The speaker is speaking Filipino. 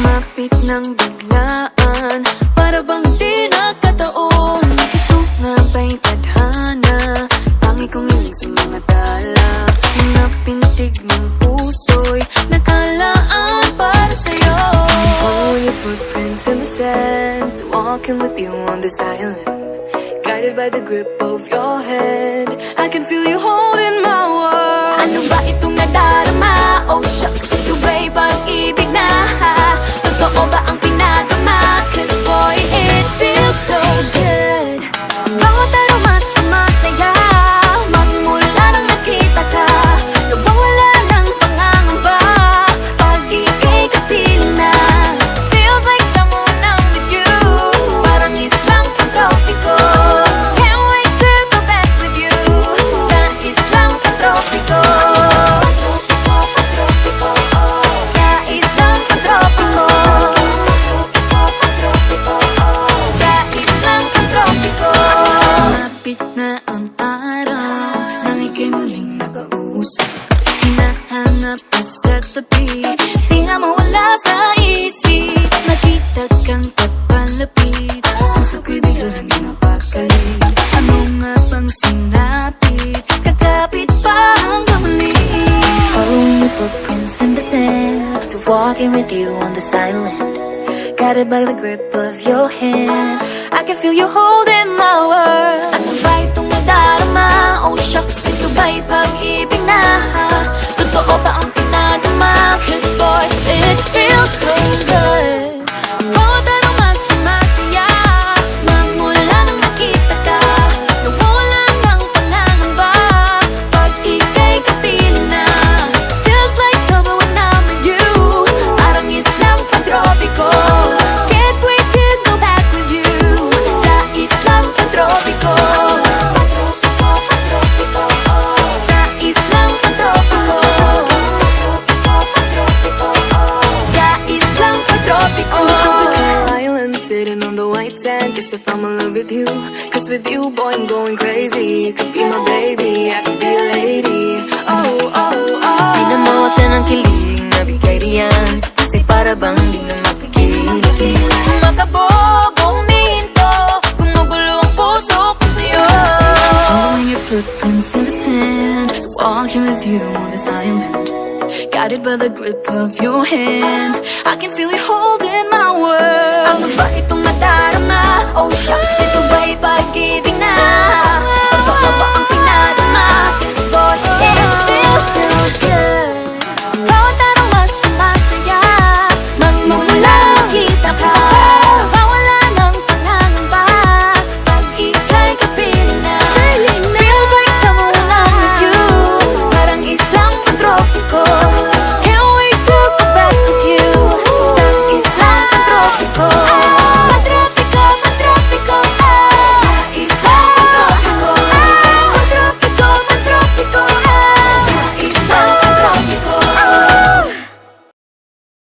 Lumapit ng biglaan, para bang di nakataon. Ito nga ba'y tadhana, tangi kong iling sa mga tala. Mga pintig ng puso'y nakalaan para sa'yo. Following your footprints in the sand, walking with you on this island, guided by the grip of your hand. I can feel you holding my world. Ano ba itong nadarama? Oh shucks, ito ba'y pag-ibig na? Totoo ba ang pinadama? Cause boy, it feels so good. Bawat aroma sumasaya, magmula nang nakita ka. Nawawala ng pangangamba, pag ika'y kapiling na. Feels like someone I'm with you, parang islang pantropiko. Can't wait to go back with you, sa islang pantropiko. Sa islang pantropiko. Sa islang pantropiko. Sumapit na ang araw, nang ika'y muling nakausap. Hinahanap ka sa tabi, di na mawala sa isip. Nakita kang kapalapit, puso ko'y biglang napakali. Ano nga bang sinapit, kakapit pa hanggang muli. Following your footprints in the sand, walking with you on this island, guided by the grip of your hand. I can feel you holding my world. Ano ba itong nadarama? Oh shucks, ito ba'y pag-ibig na? Totoo ba ang pinadama? Cause boy, it feels so good. Bawat aroma sumasaya, magmula nang nakita ka. Nawawala ng pangangamba, pag ika'y kapiling na. Feels like summer when I'm with you, parang islang pantropiko. Can't wait to go back with you, sa islang pantropiko. Sa islang pantropiko. Sa islang pantropiko. On the tropical island, sitting on the white sand, guess if I'm in love with you. Cause with you, boy, I'm going crazy. You could be my baby, I could be a lady. Oh, oh, oh. Di na mawata ng kilig na bigay riyan, kasi para bang di na mapigil. Makabog o huminto, gumugulo ang puso ko sa'yo. Following your footprints in the sand, walking with you on this island, guided by the grip of your hand. I can feel